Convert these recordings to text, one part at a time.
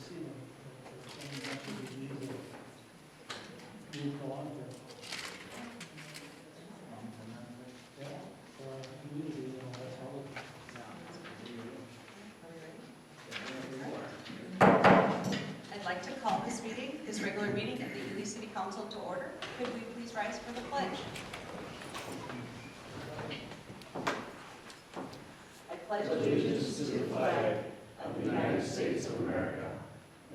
see them. You go on there. Yeah, usually, that's how I'd like to call this regular meeting of the Ely City Council to order. Could we please rise for the pledge? I pledge allegiance to the flag of the United States of America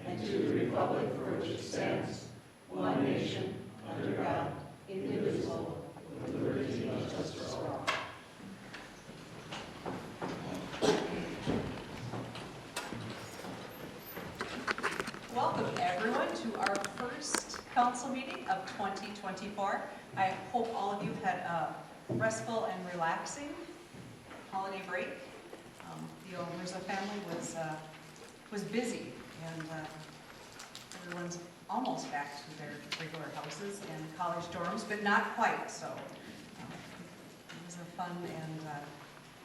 and to the republic for which it stands, one nation, under God, indivisible, with liberty and justice for all. Welcome everyone to our first council meeting of 2024. I hope all of you had a restful and relaxing holiday break. The Omerza family was busy, and everyone's almost back to their regular houses and college dorms, but not quite. So it was a fun and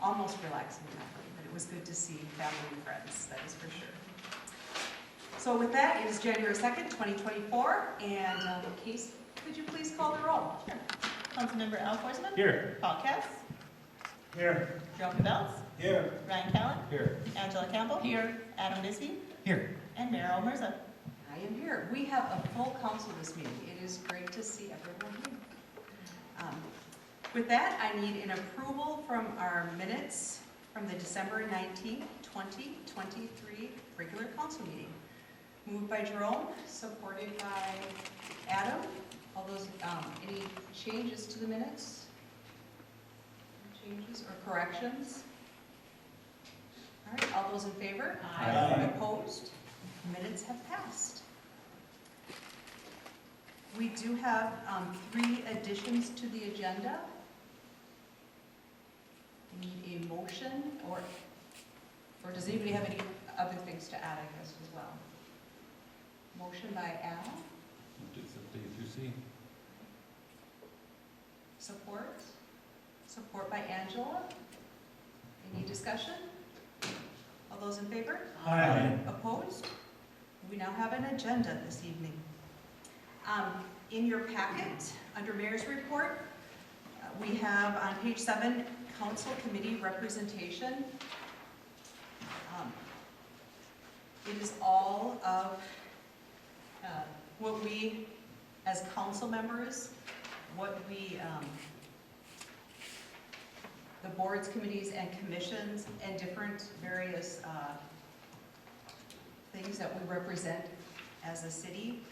almost relaxing time, but it was good to see family and friends, that is for sure. So with that, it is January 2nd, 2024, and Casey, could you please call the roll? Sure. Councilmember Al Forsman? Here. Paul Cass? Here. Joe Cabells? Here. Ryan Callen? Here. Angela Campbell? Here. Adam Bisbee? Here. And Mayor Omerza. I am here. We have a full council this meeting. It is great to see everyone here. With that, I need an approval from our minutes from the December 19th, 2023 regular council meeting. Moved by Jerome, supported by Adam. All those, any changes to the minutes? Changes or corrections? All right, all those in favor? Aye. Opposed? Minutes have passed. We do have 3 additions to the agenda. We need a motion, or does anybody have any other things to add, I guess, as well? Motion by Al. Accept A through C. Support. Support by Angela. Any discussion? All those in favor? Aye. Opposed? We now have an agenda this evening. In your packet, under Mayor's Report, we have on page 7, Council Committee Representation. It is all of what we, as council members, the boards, committees, and commissions, and different various things that we represent as a city.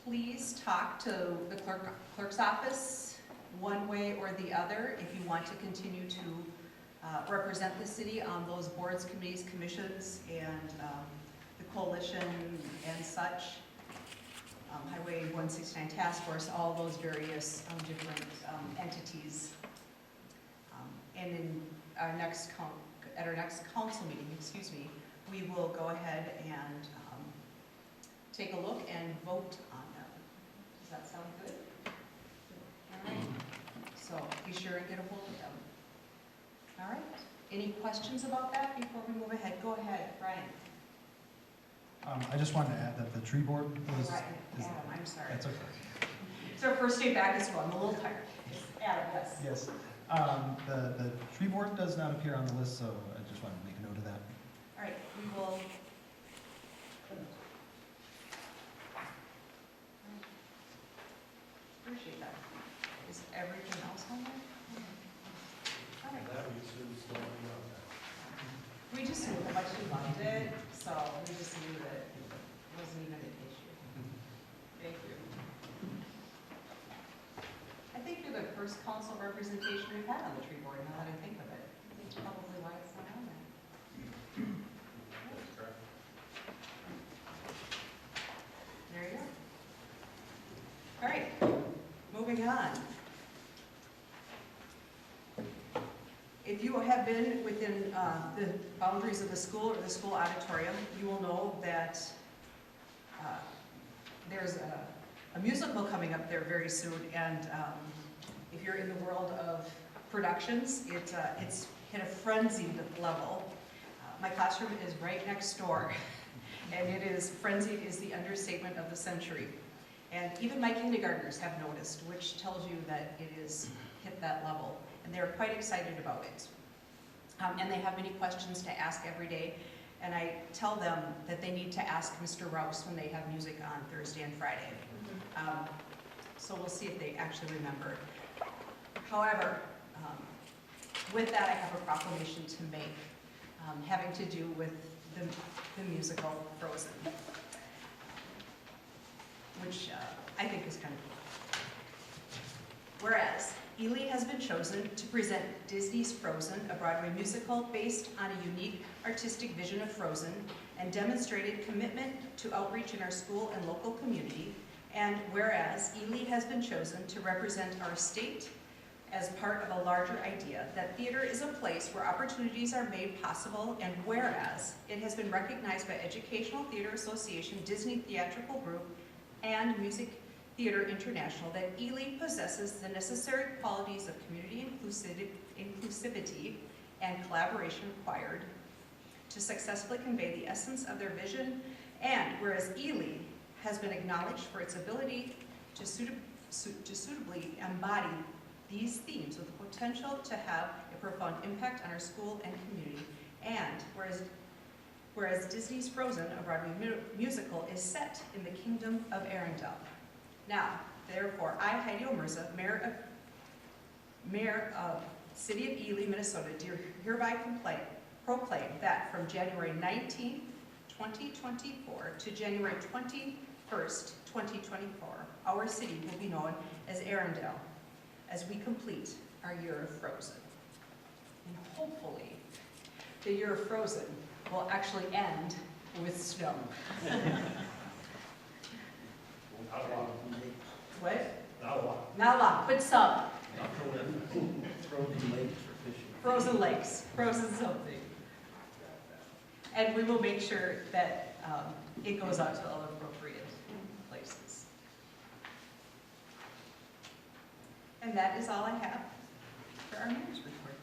Please talk to the clerk's office one way or the other if you want to continue to represent the city on those boards, committees, commissions, and the coalition and such, Highway 169 Task Force, all those various different entities. And in our next at our next council meeting, we will go ahead and take a look and vote on them. Does that sound good? All right. So be sure and get a hold of them. All right. Any questions about that before we move ahead? Go ahead, Brian. I just wanted to add that the tree board was... Right, Adam, I'm sorry. That's okay. It's our first day back as well. I'm a little tired. Adam, yes. Yes. The tree board does not appear on the list, so I just wanted to make a note of that. All right, we will. Appreciate that. Is everything else on there? All right. We just knew how much you loved it, so we just knew that it wasn't even an issue. Thank you. I think you're the first council representation we've had on the tree board, now that I think of it. That's probably why it's not on there. There you go. All right, moving on. If you have been within the boundaries of the school or the school auditorium, you will know that there's a musical coming up there very soon, and if you're in the world of productions, it's hit a frenzied level. My classroom is right next door And it is, frenzied is the understatement of the century. And even my kindergartners have noticed, which tells you that it is hit that level. And they're quite excited about it. And they have many questions to ask every day. And I tell them that they need to ask Mr. Rouse when they have music on Thursday and Friday. So we'll see if they actually remember. However, with that, I have a proclamation to make having to do with the musical Frozen, which I think is kind of cool. Whereas, Ely has been chosen to present Disney's Frozen, a Broadway musical based on a unique artistic vision of Frozen and demonstrated commitment to outreach in our school and local community. And whereas, Ely has been chosen to represent our state as part of a larger idea that theater is a place where opportunities are made possible, and whereas it has been recognized by Educational Theater Association, Disney Theatrical Group, and Music Theater International that Ely possesses the necessary qualities of community inclusivity and collaboration required to successfully convey the essence of their vision, and whereas Ely has been acknowledged for its ability to suitably embody these themes with the potential to have a profound impact on our school and community, and whereas Disney's Frozen, a Broadway musical, is set in the Kingdom of Arendelle. Now, therefore, I, Heidi Omerza, Mayor of City of Ely, Minnesota, do hereby proclaim that from January 19th, 2024 to January 21st, 2024, our city will be known as Arendelle as we complete our year of Frozen. And hopefully, the year of Frozen will actually end with snow. Not long. What? Not long. Not a lot, but some. Frozen lakes for fishing. Frozen lakes, frozen something. And we will make sure that it goes out to all appropriate places. And that is all I have for our mayor's report.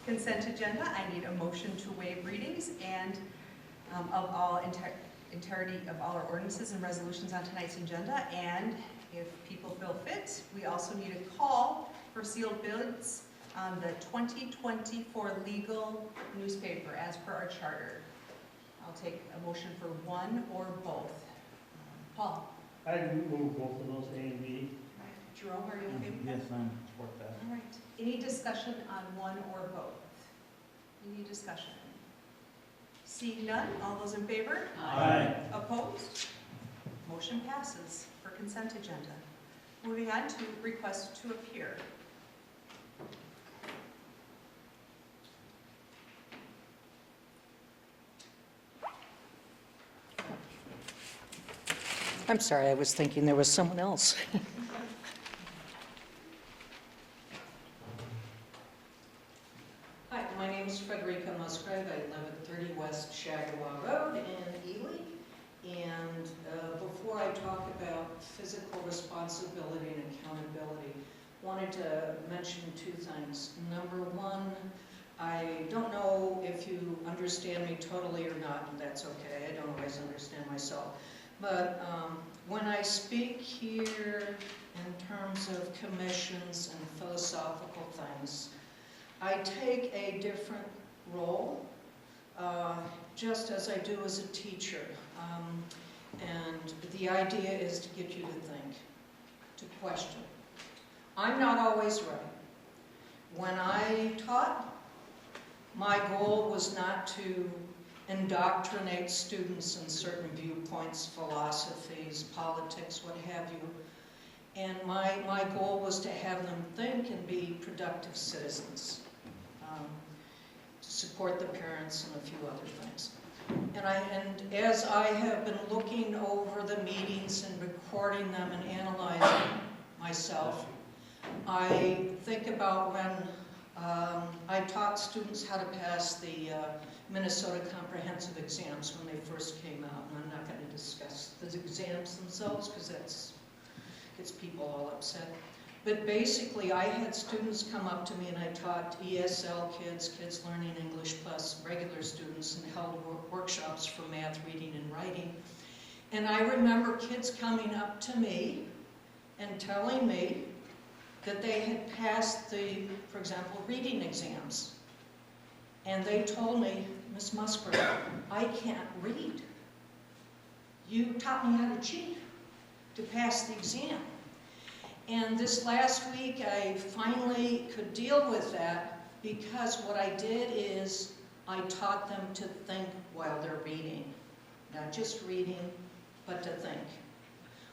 Consent agenda, I need a motion to waive readings and of all entirety of all our ordinances and resolutions on tonight's agenda. And if people feel fit, we also need a call for sealed bids on the 2024 legal newspaper as per our charter. I'll take a motion for one or both. Paul? I move both of those, A and B. Jerome, are you okay with that? Yes, I support that. All right. Any discussion on one or both? Any discussion? Seeing none, all those in favor? Aye. Opposed? Motion passes for consent agenda. Moving on to request to appear. I'm sorry, I was thinking there was someone else. Hi, my name is Frederica Musgrave. I live at 30 West Shagawa Road in Ely. And before I talk about physical responsibility and accountability, wanted to mention two things. Number one, I don't know if you understand me totally or not, and that's okay. I don't always understand myself. But when I speak here in terms of commissions and philosophical things, I take a different role, just as I do as a teacher. And the idea is to get you to think, to question. I'm not always right. When I taught, my goal was not to indoctrinate students in certain viewpoints, philosophies, politics, what have you. And my goal was to have them think and be productive citizens, to support the parents and a few other things. And as I have been looking over the meetings and recording them and analyzing myself, I think about when I taught students how to pass the Minnesota comprehensive exams when they first came out, and I'm not going to discuss the exams themselves because that gets people all upset. But basically, I had students come up to me and I taught ESL kids, kids learning English plus regular students, and held workshops for math, reading, and writing. And I remember kids coming up to me and telling me that they had passed the, for example, reading exams. And they told me, Miss Musgrave, I can't read. You taught me how to cheat to pass the exam. And this last week, I finally could deal with that, because what I did is I taught them to think while they're reading. Not just reading, but to think.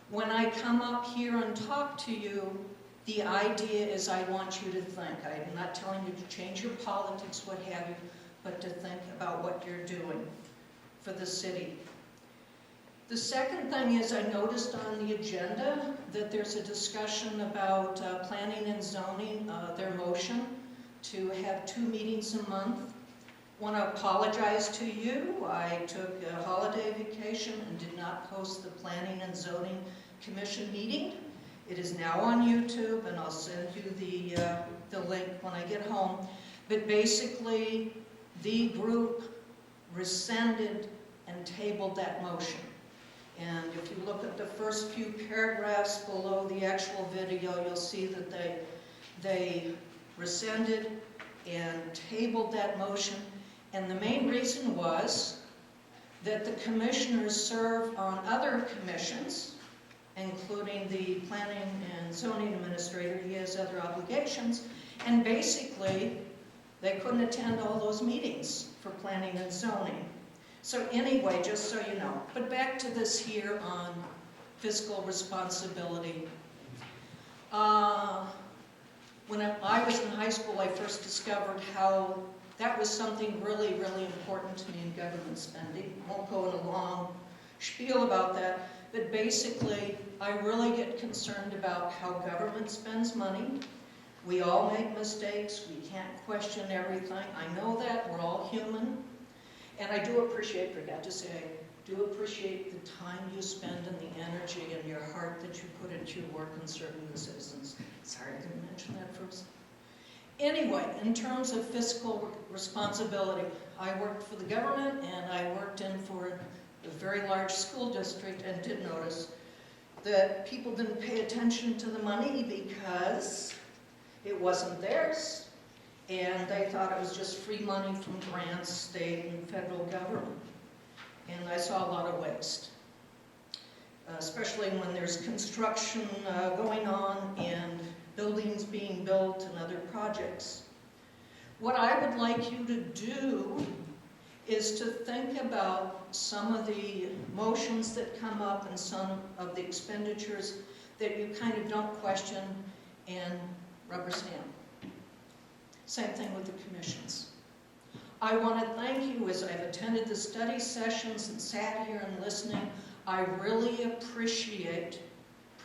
When I come up here and talk to you, the idea is I want you to think. I'm not telling you to change your politics, what have you, but to think about what you're doing for the city. The second thing is, I noticed on the agenda that there's a discussion about planning and zoning, their motion to have 2 meetings a month. Want to apologize to you. I took a holiday vacation and did not post the Planning and Zoning Commission meeting. It is now on YouTube, and I'll send you the link when I get home. But basically, the group rescinded and tabled that motion. And if you look at the first few paragraphs below the actual video, you'll see that they rescinded and tabled that motion. And the main reason was that the commissioners serve on other commissions, including the Planning and Zoning Administrator. He has other obligations. And basically, they couldn't attend all those meetings for planning and zoning. So anyway, just so you know, but back to this here on fiscal responsibility. When I was in high school, I first discovered how that was something really, really important to me in government spending. I won't go in a long spiel about that, but basically, I really get concerned about how government spends money. We all make mistakes. We can't question everything. I know that. We're all human. And I do appreciate, forgot to say, I do appreciate the time you spend and the energy and your heart that you put into your work and serving the citizens. Sorry, I didn't mention that first. Anyway, in terms of fiscal responsibility, I worked for the government and I worked in for a very large school district, and did notice that people didn't pay attention to the money because it wasn't theirs. And they thought it was just free money from grants, state and federal government. And I saw a lot of waste, especially when there's construction going on and buildings being built and other projects. What I would like you to do is to think about some of the motions that come up and some of the expenditures that you kind of don't question and rubber stamp. Same thing with the commissions. I want to thank you as I've attended the study sessions and sat here and listening. I really appreciate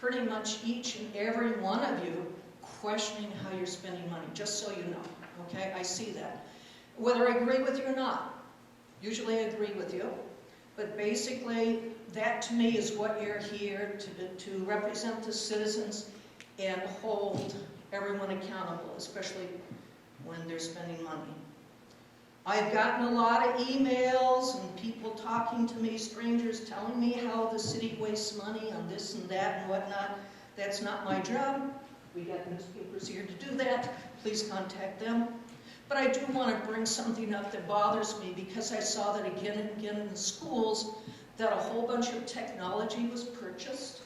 pretty much each and every one of you questioning how you're spending money, just so you know, okay? I see that. Whether I agree with you or not, usually I agree with you, but basically that to me is what you're here to represent the citizens and hold everyone accountable, especially when they're spending money. I've gotten a lot of emails and people talking to me, strangers telling me how the city wastes money on this and that and whatnot. That's not my job. We got newspapers here to do that. Please contact them. But I do want to bring something up that bothers me, because I saw that again and again in the schools, that a whole bunch of technology was purchased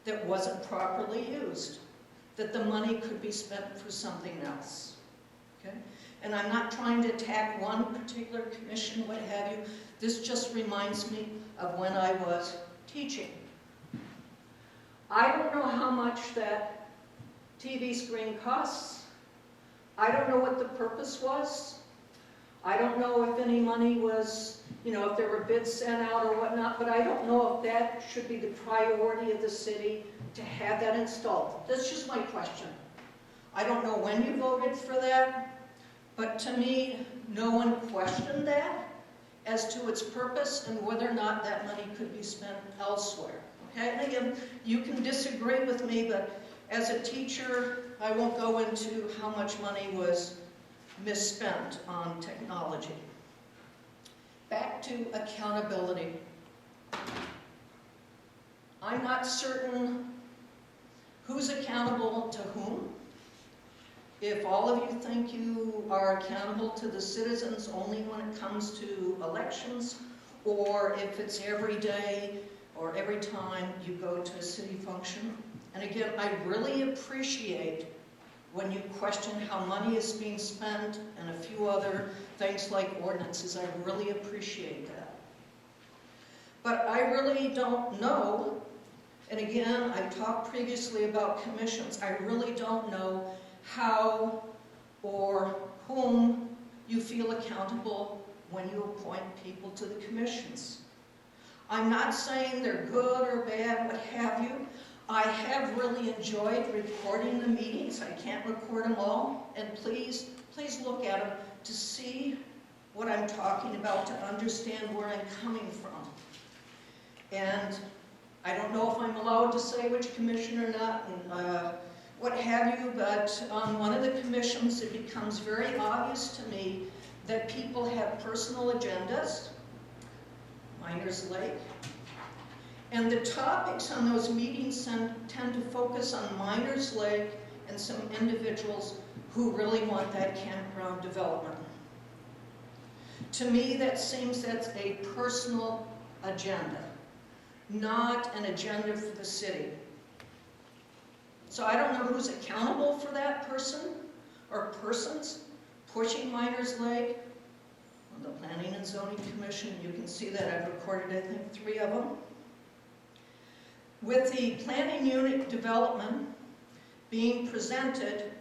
that wasn't properly used, that the money could be spent for something else. Okay? And I'm not trying to attack one particular commission, what have you. This just reminds me of when I was teaching. I don't know how much that TV screen costs. I don't know what the purpose was. I don't know if any money was, if there were bids sent out or whatnot, but I don't know if that should be the priority of the city to have that installed. That's just my question. I don't know when you voted for that, but to me, no one questioned that as to its purpose and whether or not that money could be spent elsewhere. Okay, and again, you can disagree with me, but As a teacher, I won't go into how much money was misspent on technology. Back to accountability. I'm not certain who's accountable to whom. If all of you think you are accountable to the citizens only when it comes to elections, or if it's every day or every time you go to a city function. And again, I really appreciate when you question how money is being spent and a few other things like ordinances. I really appreciate that. But I really don't know, and again, I talked previously about commissions, I really don't know how or whom you feel accountable when you appoint people to the commissions. I'm not saying they're good or bad, what have you. I have really enjoyed recording the meetings. I can't record them all, and please look at them to see what I'm talking about, to understand where I'm coming from. And I don't know if I'm allowed to say which commission or not, and what have you, but on one of the commissions it becomes very obvious to me that people have personal agendas, Miners Lake, and the topics on those meetings tend to focus on Miners Lake and some individuals who really want that campground development. To me, that seems that's a personal agenda, not an agenda for the city. So I don't know who's accountable for that person or persons pushing Miners Lake. On the Planning and Zoning Commission, you can see that I've recorded, I think, 3 of them. With the planning unit development being presented,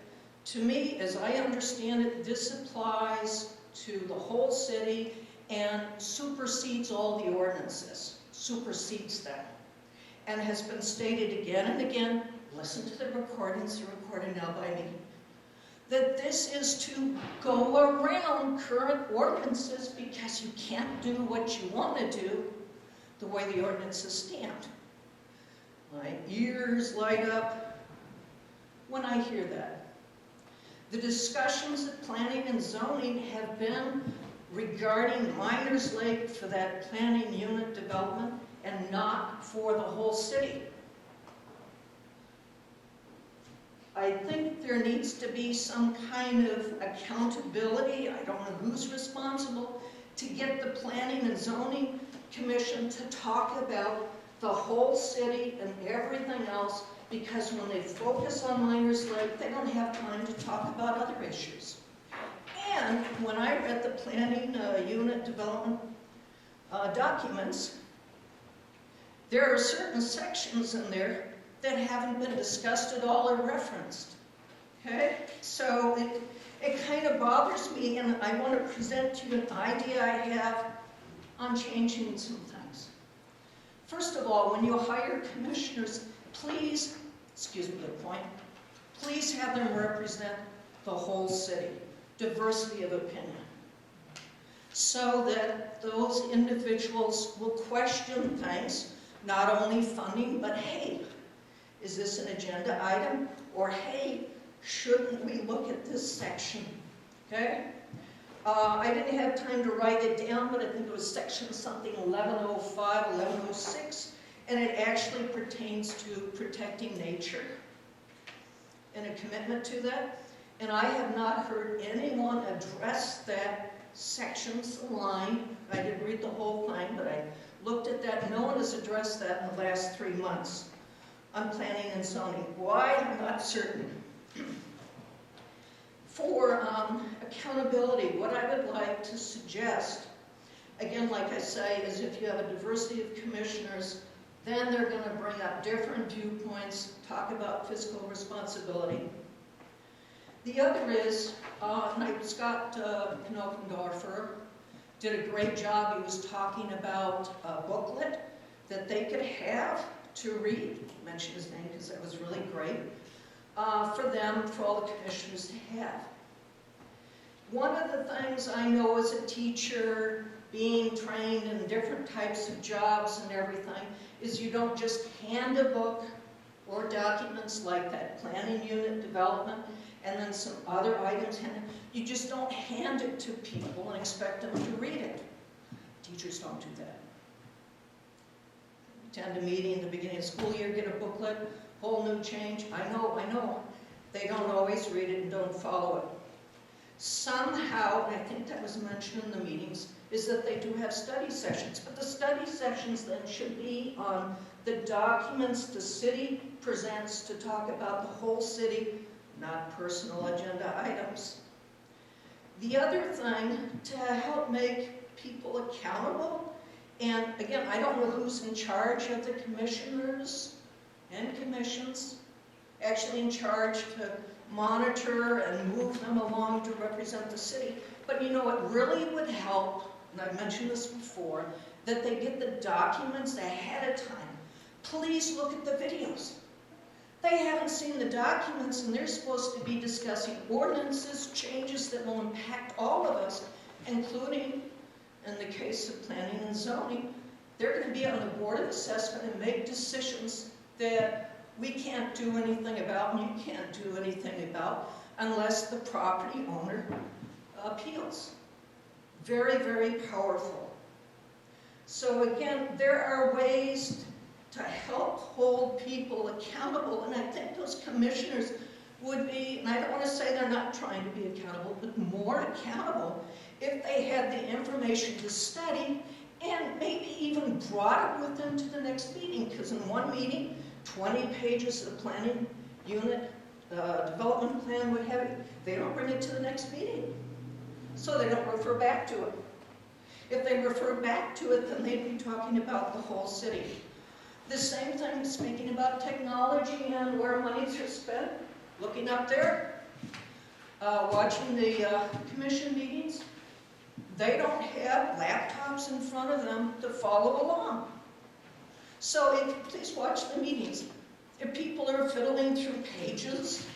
to me, as I understand it, this applies to the whole city and supersedes all the ordinances, supersedes them, and has been stated again and again, listen to the recordings, they're recorded now by me, that this is to go around current ordinances because you can't do what you want to do the way the ordinances stand. My ears light up when I hear that. The discussions at Planning and Zoning have been regarding Miners Lake for that planning unit development and not for the whole city. I think there needs to be some kind of accountability, I don't know who's responsible, to get the Planning and Zoning Commission to talk about the whole city and everything else, because when they focus on Miners Lake, they don't have time to talk about other issues. And when I read the planning unit development documents, there are certain sections in there that haven't been discussed at all or referenced. Okay? So it kind of bothers me, and I want to present to you an idea I have on changing some things. First of all, when you hire commissioners, please, excuse me the point, please have them represent the whole city, diversity of opinion, so that those individuals will question things, not only funding, but hey, is this an agenda item? Or hey, shouldn't we look at this section? Okay? I didn't have time to write it down, but I think it was section something 1105, 1106, and it actually pertains to protecting nature and a commitment to that. And I have not heard anyone address that section's line. I didn't read the whole thing, but I looked at that. No one has addressed that in the last 3 months on planning and zoning. Why? I'm not certain. For accountability, what I would like to suggest, again, like I say, is if you have a diversity of commissioners, then they're going to bring up different viewpoints, talk about fiscal responsibility. The other is, Scott Knopendorfer did a great job. He was talking about a booklet that they could have to read. I mentioned his name because that was really great. For them, for all the commissioners to have. One of the things I know as a teacher, being trained in different types of jobs and everything, is you don't just hand a book or documents like that planning unit development, and then some other items, and you just don't hand it to people and expect them to read it. Teachers don't do that. Attend a meeting at the beginning of the school year, get a booklet, whole new change. I know. They don't always read it and don't follow it. Somehow, and I think that was mentioned in the meetings, is that they do have study sessions, but the study sessions then should be on the documents the city presents to talk about the whole city, not personal agenda items. The other thing, to help make people accountable, and again, I don't know who's in charge of the commissioners and commissions, actually in charge to monitor and move them along to represent the city. But you know, it really would help, and I've mentioned this before, that they get the documents ahead of time. Please look at the videos. They haven't seen the documents, and they're supposed to be discussing ordinances, changes that will impact all of us, including, in the case of planning and zoning, they're going to be on the board of assessment and make decisions that we can't do anything about, and you can't do anything about, unless the property owner appeals. Very, very powerful. So again, there are ways to help hold people accountable, and I think those commissioners would be, and I don't want to say they're not trying to be accountable, but more accountable if they had the information to study and maybe even brought it with them to the next meeting, because in one meeting, 20 pages of planning unit development plan would have it. They don't bring it to the next meeting, so they don't refer back to it. If they refer back to it, then they'd be talking about the whole city. The same thing, speaking about technology and where monies are spent, looking up there, watching the commission meetings, they don't have laptops in front of them to follow along. So please watch the meetings. If people are fiddling through pages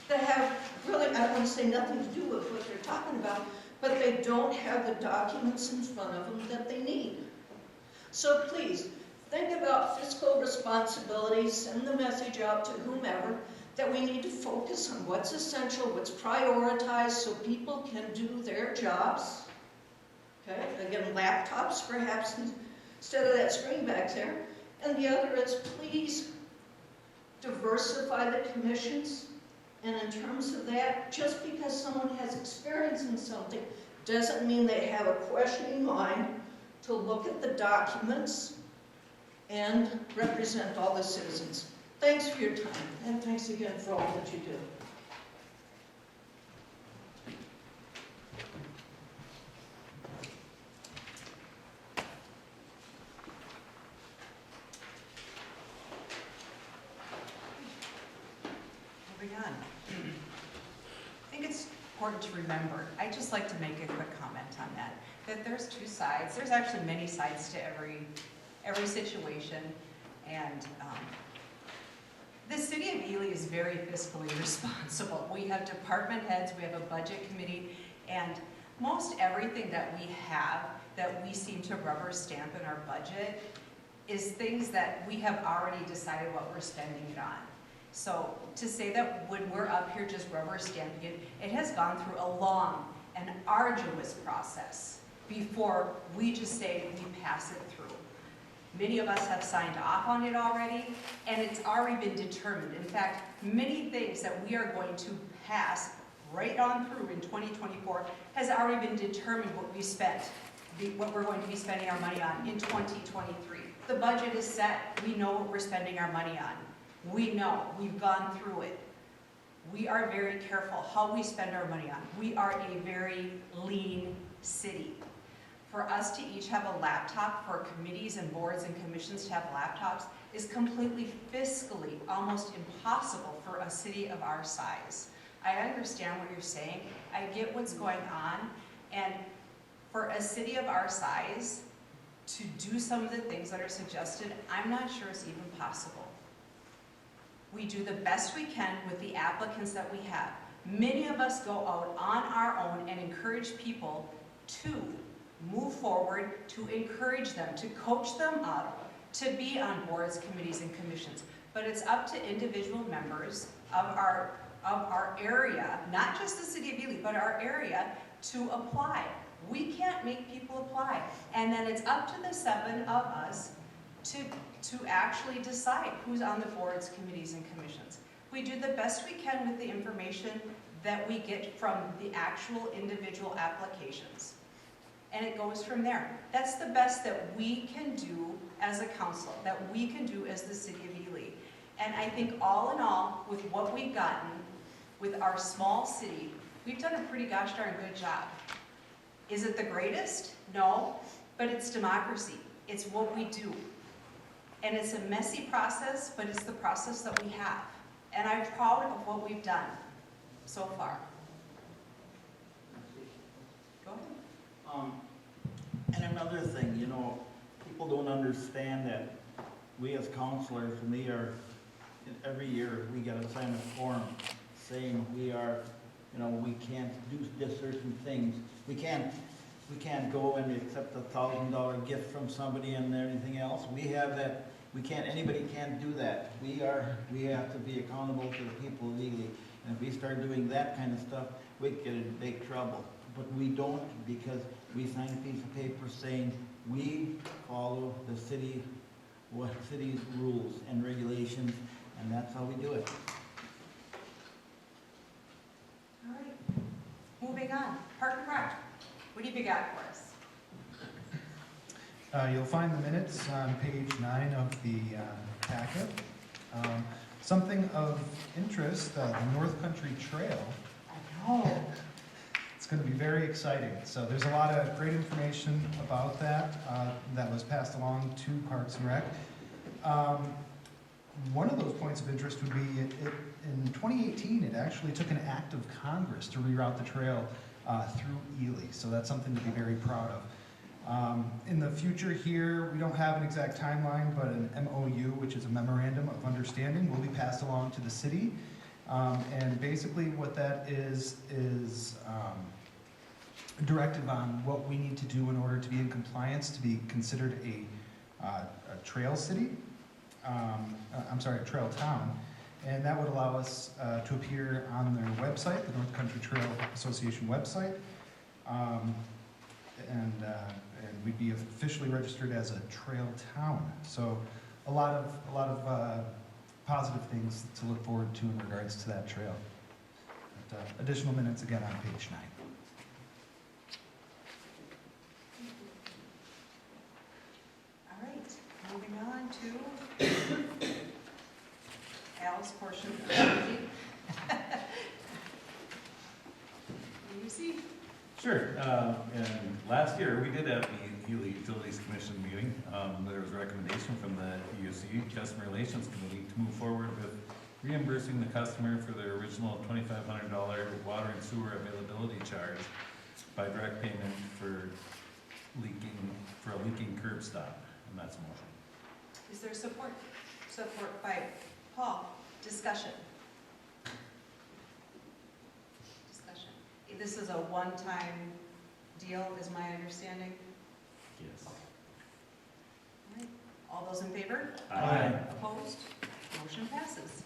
that have really, I don't want to say nothing to do with what they're talking about, but they don't have the documents in front of them that they need. So please, think about fiscal responsibility, send the message out to whomever that we need to focus on what's essential, what's prioritized, so people can do their jobs. Okay, again, laptops perhaps instead of that screen back there. And the other is, please diversify the commissions. And in terms of that, just because someone has experience in something doesn't mean they have a questioning mind to look at the documents and represent all the citizens. Thanks for your time, and thanks again for all that you do. Moving on. I think it's important to remember, I'd just like to make a quick comment on that there's two sides. There's actually many sides to every situation, and the city of Ely is very fiscally responsible. We have department heads, we have a budget committee, and most everything that we have that we seem to rubber stamp in our budget is things that we have already decided what we're spending it on. So to say that when we're up here just rubber stamping it, it has gone through a long and arduous process before we just say we pass it through. Many of us have signed off on it already, and it's already been determined. In fact, many things that we are going to pass right on through in 2024 has already been determined what we spent, what we're going to be spending our money on in 2023. The budget is set. We know what we're spending our money on. We know. We've gone through it. We are very careful how we spend our money on. We are a very lean city. For us to each have a laptop, for committees and boards and commissions to have laptops, is completely fiscally almost impossible for a city of our size. I understand what you're saying. I get what's going on. And for a city of our size to do some of the things that are suggested, I'm not sure it's even possible. We do the best we can with the applicants that we have. Many of us go out on our own and encourage people to move forward, to encourage them, to coach them up, to be on boards, committees, and commissions. but it's up to individual members of our area, not just the city of Ely, but our area, to apply. We can't make people apply. And then it's up to the 7 of us to actually decide who's on the boards, committees, and commissions. We do the best we can with the information that we get from the actual individual applications. And it goes from there. That's the best that we can do as a council, that we can do as the city of Ely. And I think all in all, with what we've gotten, with our small city, we've done a pretty gosh darn good job. Is it the greatest? No, but it's democracy. It's what we do. And it's a messy process, but it's the process that we have. And I'm proud of what we've done so far. Go ahead. And another thing, you know, people don't understand that we as counselors, we are, every year, we gotta sign a form saying we are, you know, we can't do just certain things. We can't go and accept $1,000 gift from somebody and anything else. We have that, anybody can't do that. We have to be accountable to the people legally. And if we start doing that kind of stuff, we get in big trouble. But we don't, because we sign a piece of paper saying we follow the city's rules and regulations, and that's how we do it. All right, moving on. Park and Rec, what do you got for us? You'll find the minutes on page 9 of the packet. Something of interest, the North Country Trail. I know. It's going to be very exciting. So there's a lot of great information about that that was passed along to Parks and Rec. One of those points of interest would be in 2018, it actually took an act of Congress to reroute the trail through Ely. So that's something to be very proud of. In the future here, we don't have an exact timeline, but an MOU, which is a Memorandum of Understanding, will be passed along to the city. And basically what that is a directive on what we need to do in order to be in compliance to be considered a trail city. A trail town. And that would allow us to appear on their website, the North Country Trail Association website. And we'd be officially registered as a trail town. So a lot of positive things to look forward to in regards to that trail. But, additional minutes again on page 9. All right, moving on to Al's portion of the meeting. You see? Sure. And last year, we did have the Ely Utilities Commission meeting. There was a recommendation from the EUC Customer Relations Committee to move forward with reimbursing the customer for their original $2,500 water and sewer availability charge by direct payment for a leaking curb stop. And that's a motion. Is there support? Support by Paul. Discussion. This is a one-time deal, is my understanding. Yes. All right. All those in favor? Aye. Opposed? Motion passes.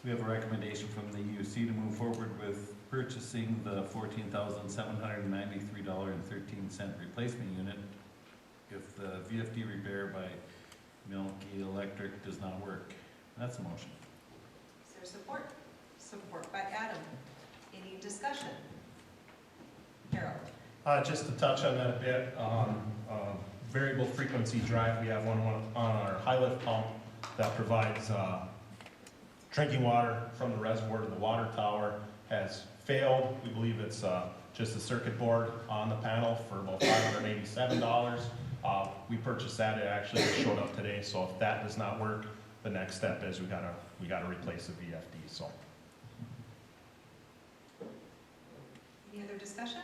We have a recommendation from the EUC to move forward with purchasing the $14,793.13 replacement unit if the VFD repair by Milky Electric does not work. That's a motion. Is there support? Support by Adam. Any discussion? Harold. Just to touch on that a bit, variable frequency drive, we have one on our high lift pump that provides drinking water from the reservoir to the water tower. Has failed. We believe it's just a circuit board on the panel for about $587. We purchased that. It actually showed up today. So if that does not work, the next step is we gotta replace the VFD. So. Any other discussion?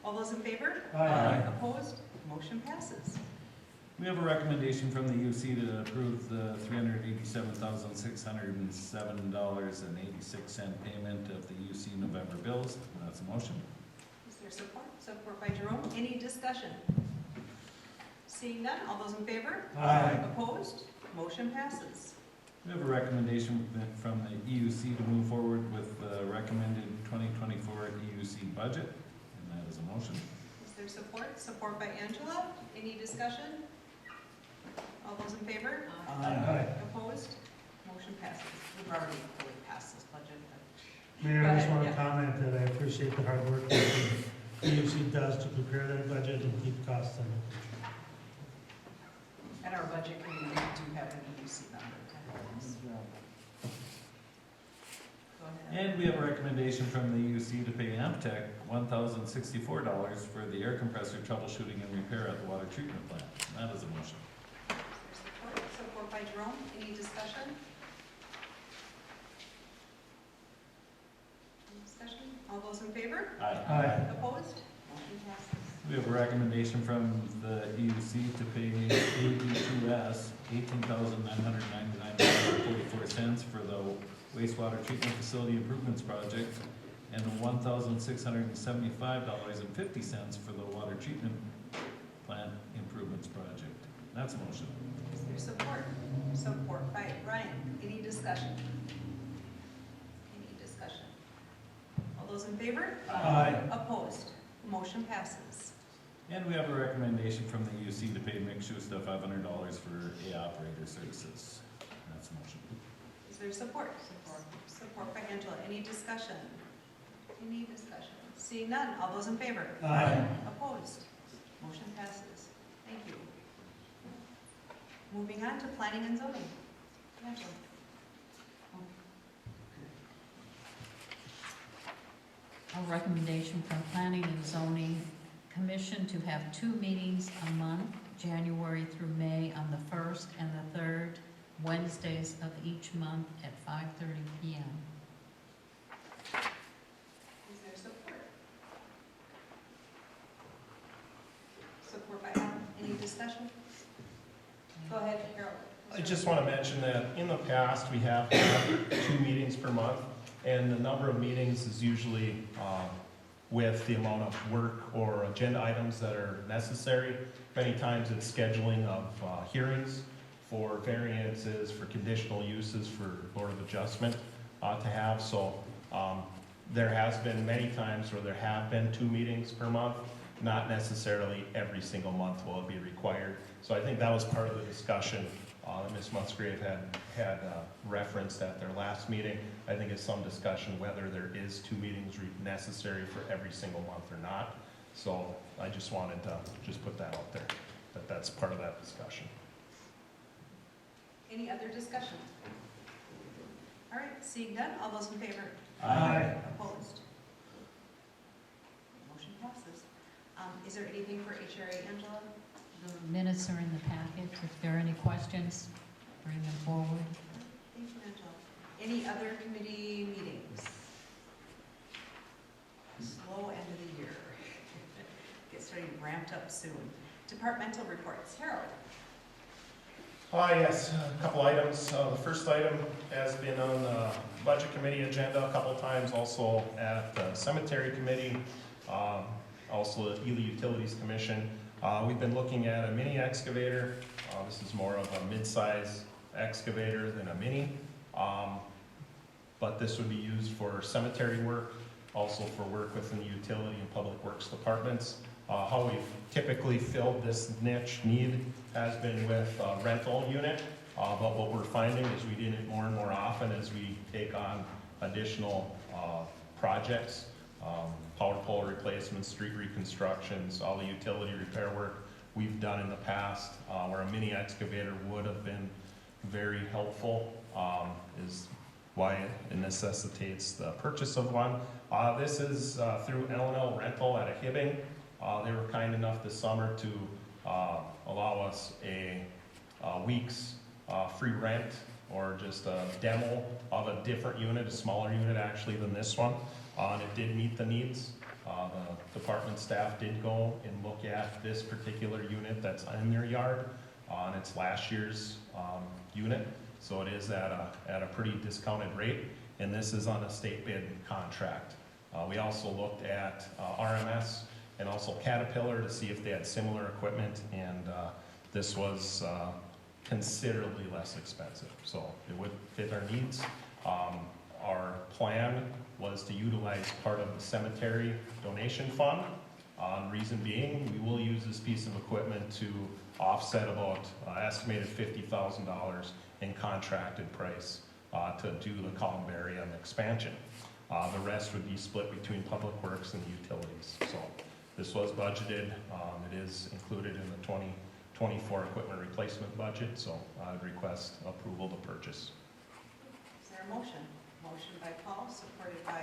All those in favor? Aye. Opposed? Motion passes. We have a recommendation from the UC to approve the $387,607.86 payment of the UC November bills. That's a motion. Is there support? Support by Jerome. Any discussion? Seeing none, all those in favor? Aye. Opposed? Motion passes. We have a recommendation from the EUC to move forward with the recommended 2024 EUC budget, and that is a motion. Is there support? Support by Angela. Any discussion? All those in favor? Aye. Opposed? Motion passes. We've already fully passed this budget, but Mayor, I just Go want ahead, to comment that I appreciate the hard work that the EUC does to prepare that budget and keep costs under control. at our budget committee, we do have an EUC member. Go ahead. And we have a recommendation from the EUC to pay Amtech $1,064 for the air compressor troubleshooting and repair at the water treatment plant. That is a motion. Is there support? Support by Jerome. Any discussion? Any discussion? All those in favor? Aye. Opposed? Motion passes. We have a recommendation from the EUC to pay AD2S $18,999.44 for the wastewater treatment facility improvements project and $1,675.50 for the water treatment plant improvements project. That's a motion. Is there support? Support by Ryan. Any discussion? Any discussion? All those in favor? Aye. Opposed? Motion passes. And we have a recommendation from the EUC to pay Mick Schuster $500 for A operator services. That's a motion. Is there support? Support. Support by Angela. Any discussion? Any discussion? Seeing none. All those in favor? Aye. Opposed? Motion passes. Thank you. Moving on to planning and zoning. Angela. A recommendation from Planning and Zoning Commission to have 2 meetings a month, January through May, on the 1st and the 3rd Wednesdays of each month at 5:30 p.m. Is there support? Support by Adam. Any discussion? Go ahead, Harold. I just want to mention that in the past, we have had 2 meetings per month, and the number of meetings is usually with the amount of work or agenda items that are necessary. Many times it's scheduling of hearings for variances, for conditional uses, for Board of Adjustment to have. So there has been many times where there have been 2 meetings per month, not necessarily every single month will it be required. So I think that was part of the discussion that Ms. Musgrave had referenced at their last meeting. I think it's some discussion whether there is 2 meetings necessary for every single month or not. So I just wanted to just put that out there, that that's part of that discussion. Any other discussion? All right, seeing none. All those in favor? Aye. Opposed? Motion passes. Is there anything for HRA, Angela? The minutes are in the packet. If there are any questions, bring them forward. Thank you, Angela. Any other committee meetings? Slow end of the year. Get starting ramped up soon. Departmental reports. Harold? Yes, a couple items. The first item has been on the Budget Committee agenda a couple times, also at the Cemetery Committee, also at Ely Utilities Commission. We've been looking at a mini excavator. This is more of a mid-size excavator than a mini. But this would be used for cemetery work, also for work within the utility and public works departments. How we've typically filled this niche need has been with a rental unit. But what we're finding is we need it more and more often as we take on additional projects. Power pole replacements, street reconstructions, all the utility repair work we've done in the past, where a mini excavator would have been very helpful, is why it necessitates the purchase of one. This is through L&L Rental out of Hibbing. They were kind enough this summer to allow us a week's free rent or just a demo of a different unit, a smaller unit actually than this one. And it did meet the needs. The department staff did go and look at this particular unit that's in their yard, and it's last year's unit. So it is at a pretty discounted rate, and this is on a state bid contract. We also looked at RMS and also Caterpillar to see if they had similar equipment, and this was considerably less expensive. So it would fit our needs. Our plan was to utilize part of the cemetery donation fund. Reason being, we will use this piece of equipment to offset about estimated $50,000 in contracted price to do the columbarium expansion. The rest would be split between Public Works and the utilities. So this was budgeted. It is included in the 2024 equipment replacement budget, so I would request approval to purchase. Is there a motion? Motion by Paul, supported by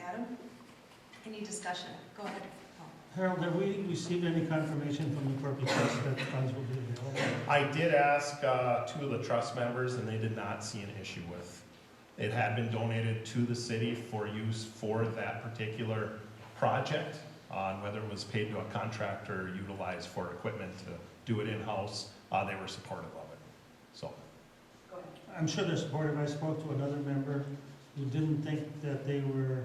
Adam. Any discussion? Go ahead, Paul. Harold, have we received any confirmation from the corporate trust that the funds will be available? I did ask 2 of the trust members, and they did not see an issue with. It had been donated to the city for use for that particular project, on whether it was paid to a contractor or utilized for equipment to do it in-house. They were supportive of it. So, Go ahead. I'm sure they're supportive. I spoke to another member who didn't think that they were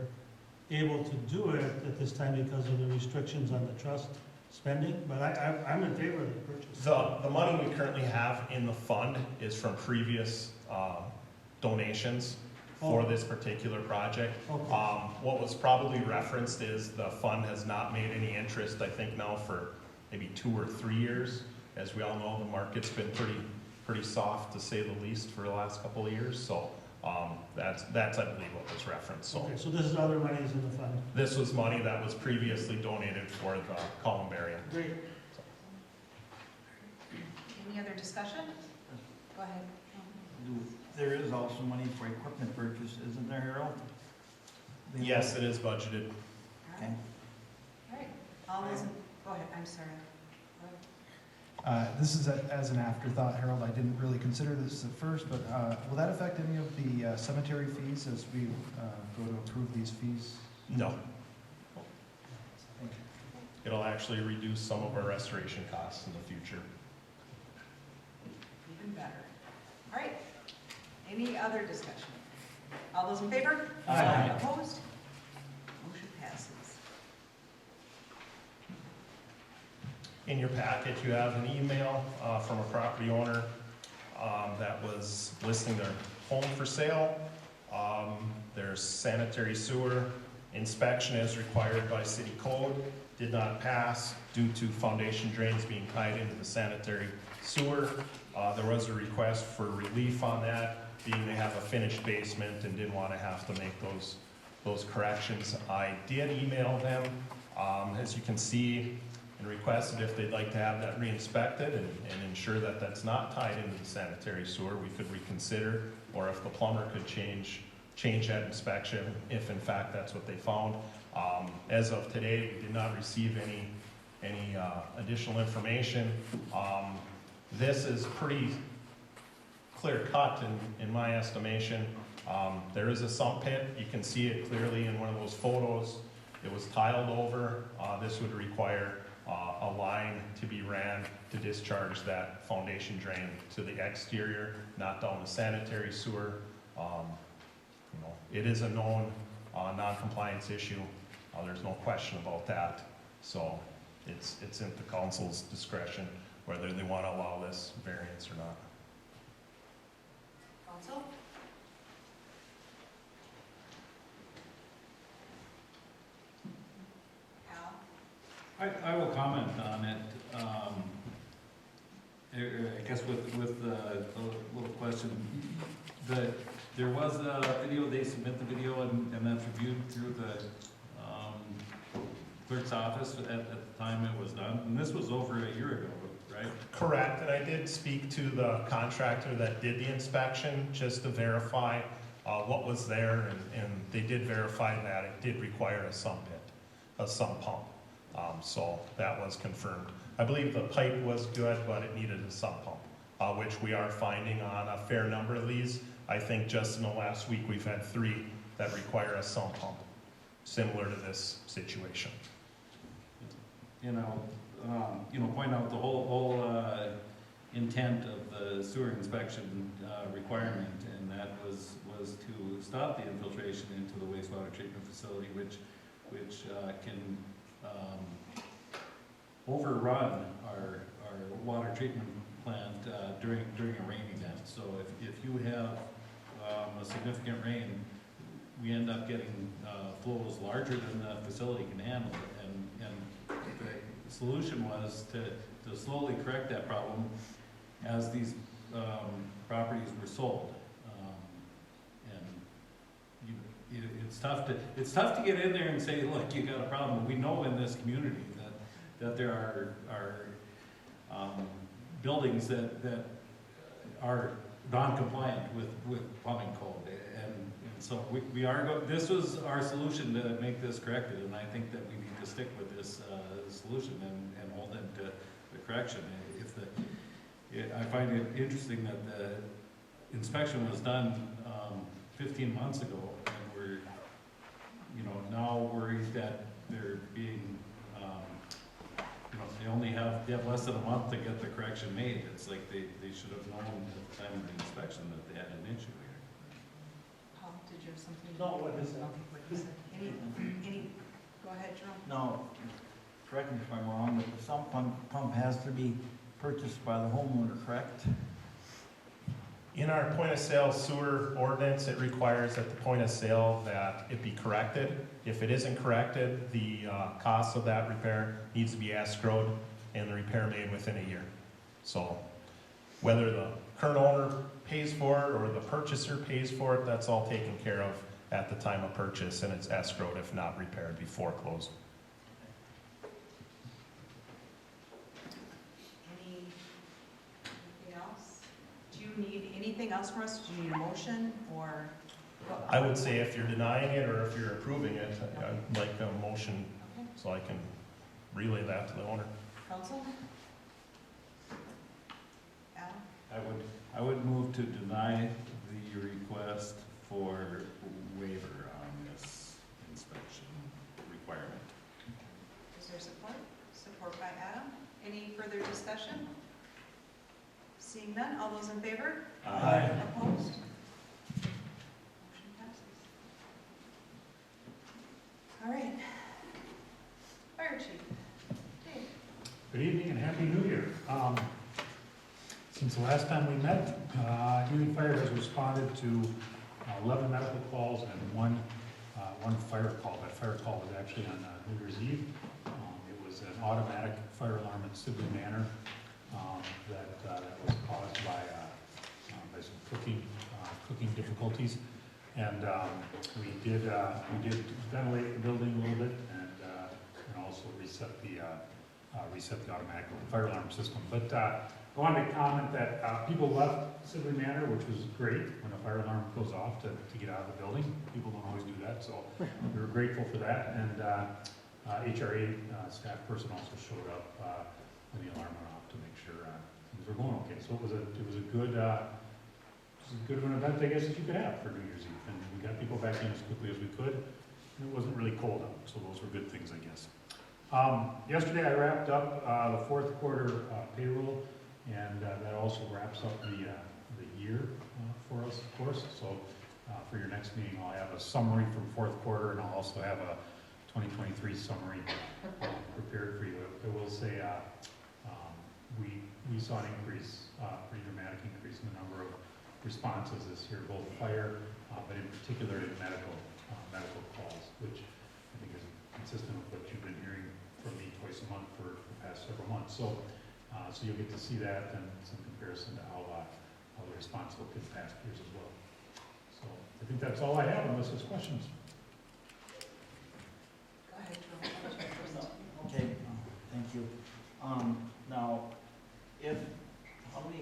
able to do it at this time because of the restrictions on the trust spending, but I'm in favor of the purchase. the money we currently have in the fund is from previous donations for this particular project. Okay. What was probably referenced is the fund has not made any interest, I think now for maybe 2 or 3 years. As we all know, the market's been pretty soft, to say the least, for the last couple of years. So that's I believe what was referenced. So Okay, so this is other monies in the fund. this was money that was previously donated for the columbarium. Great. Any other discussion? Go ahead. There is also money for equipment purchase, isn't there, Harold? Yes, it is budgeted. All right. All right. All those, go ahead, I'm sorry. Go ahead. This is as an afterthought, Harold. I didn't really consider this at first, but will that affect any of the cemetery fees as we go to approve these fees? No, Thank you. it'll actually reduce some of our restoration costs in the future. Even better. All right. Any other discussion? All those in favor? Aye. Opposed? Motion passes. In your packet, you have an email from a property owner that was listing their home for sale. There's sanitary sewer inspection as required by city code, did not pass due to foundation drains being tied into the sanitary sewer. There was a request for relief on that, being they have a finished basement and didn't want to have to make those corrections. I did email them, as you can see, and requested if they'd like to have that re-inspected and ensure that that's not tied into the sanitary sewer, we could reconsider, or if the plumber could change that inspection, if in fact that's what they found. As of today, we did not receive any additional information. This is pretty clear cut in my estimation. There is a sump pit. You can see it clearly in one of those photos. It was tiled over. This would require a line to be ran to discharge that foundation drain to the exterior, not down the sanitary sewer. It is a known non-compliance issue. There's no question about that. So it's in the council's discretion whether they want to allow this variance or not. Council? Al? I will comment on it. I guess with a little question. There was a video, they submit the video and that's reviewed through the clerk's office at the time it was done. And this was over a year ago, right? Correct, and I did speak to the contractor that did the inspection just to verify what was there, and they did verify that it did require a sump pit, a sump pump. So that was confirmed. I believe the pipe was good, but it needed a sump pump, which we are finding on a fair number of these. I think just in the last week, we've had 3 that require a sump pump, similar to this situation. Point out the whole intent of the sewer inspection requirement, and that was to stop the infiltration into the wastewater treatment facility, which can overrun our water treatment plant during a rain event. So if you have a significant rain, we end up getting flows larger than the facility can handle. And the solution was to slowly correct that problem as these properties were sold. It's tough to get in there and say, look, you got a problem. We know in this community that there are buildings that are non-compliant with plumbing code. And so this was our solution to make this corrected, and I think that we need to stick with this solution and hold them to the correction. I find it interesting that the inspection was done 15 months ago, and we're now worried that they're being they have less than a month to get the correction made. It's like they should have known at the time of the inspection that they had an issue here. Paul, did you have something? No, what is that? Any, go ahead, Jerome. No, correct me if I'm wrong, but the sump pump has to be purchased by the homeowner, correct? In our point of sale sewer ordinance, it requires at the point of sale that it be corrected. If it isn't corrected, the cost of that repair needs to be escrowed and the repair made within a year. So whether the current owner pays for it or the purchaser pays for it, that's all taken care of at the time of purchase, and it's escrowed if not repaired before close. Anything else? Do you need anything else from us? Do you need a motion or? I would say if you're denying it or if you're approving it, I'd like a motion Okay. so I can relay that to the owner. Council? Al? I would move to deny the request for waiver on this inspection requirement. Is there support? Support by Adam. Any further discussion? Seeing none, all those in favor? Aye. Opposed? Motion passes. All right. Fire chief. Dave. Good evening and Happy New Year. Since the last time we met, Ely Fire has responded to 11 medical calls and one fire call. That fire call was actually on New Year's Eve. It was an automatic fire alarm at Sibley Manor that was caused by some cooking difficulties. And we did ventilate the building a little bit and also reset the automatic fire alarm system. But I wanted to comment that people left Sibley Manor, which was great when a fire alarm goes off to get out of the building. People don't always do that, so we were grateful for that. And HRA staff person also showed up when the alarm went off to make sure things were going okay. So it was a good of an event, I guess, that you could have for New Year's Eve. And we got people back in as quickly as we could. And it wasn't really cold out, so those were good things, I guess. Yesterday I wrapped up the fourth quarter payroll, and that also wraps up the year for us, of course. So for your next meeting, I'll have a summary from fourth quarter, and I'll also have a 2023 summary prepared for you. I will say we saw an increase, pretty dramatic increase in the number of responses this year, both fire, but in particular in medical calls, which I think is consistent with what you've been hearing from me twice a month for the past several months. So you'll get to see that and some comparison to how the response looked in past years as well. So I think that's all I have unless there's questions. Go ahead, Jerome. Okay, thank you. Now, how many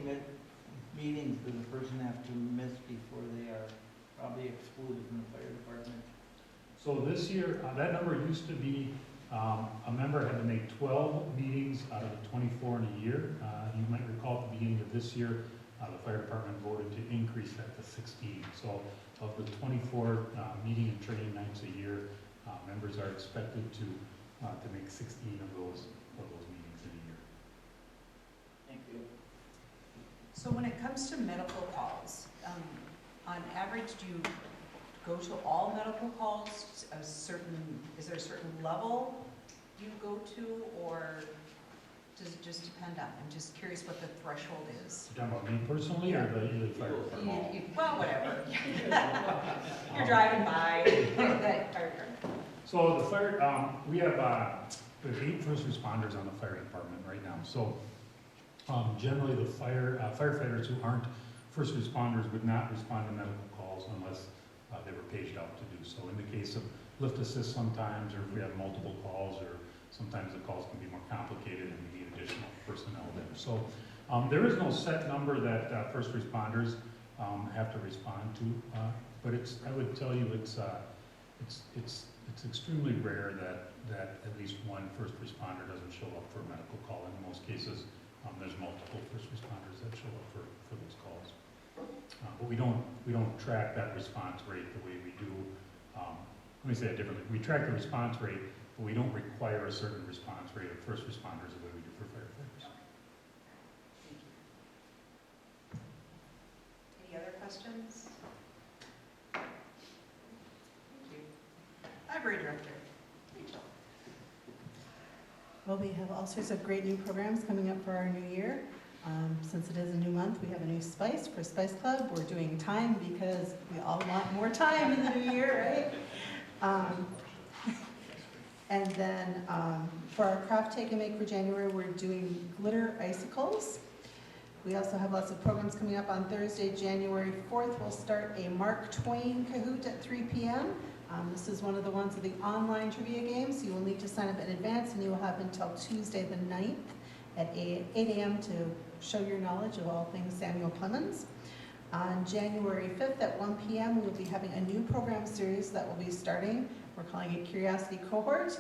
meetings does a person have to miss before they are probably excluded from the fire department? So this year, that number used to be, a member had to make 12 meetings out of the 24 in a year. You might recall at the beginning of this year, the fire department voted to increase that to 16. So of the 24 meeting and training nights a year, members are expected to make 16 of those meetings in a year. Thank you. So when it comes to medical calls, on average, do you go to all medical calls? Is there a certain level you go to, or does it just depend on? I'm just curious what the threshold is. You talking about me personally or the Ely Fire Department? Well, whatever. You're driving by, that fire department. So the fire, we have 8 first responders on the fire department right now. So generally the firefighters who aren't first responders would not respond to medical calls unless they were paged out to do so. In the case of lift assist sometimes, or if we have multiple calls, or sometimes the calls can be more complicated and we need additional personnel there. So there is no set number that first responders have to respond to, but I would tell you it's extremely rare that at least one first responder doesn't show up for a medical call. In most cases, there's multiple first responders that show up for those calls. But we don't track that response rate the way we do. Let me say it differently. We track the response rate, but we don't require a certain response rate of first responders the way we do for firefighters. Any other questions? Thank you. Library Director, Rachel. Well, we have all sorts of great new programs coming up for our new year. Since it is a new month, we have a new Spice for Spice Club. We're doing time because we all want more time in the new year, right? And then for our craft take and make for January, we're doing glitter icicles. We also have lots of programs coming up on Thursday, January 4th. We'll start a Mark Twain Kahoot at 3 p.m. This is one of the ones of the online trivia games. You will need to sign up in advance, and you will have until Tuesday the 9th at 8 a.m. to show your knowledge of all things Samuel Clemens. On January 5th at 1 p.m., we will be having a new program series that will be starting. We're calling it Curiosity Cohort.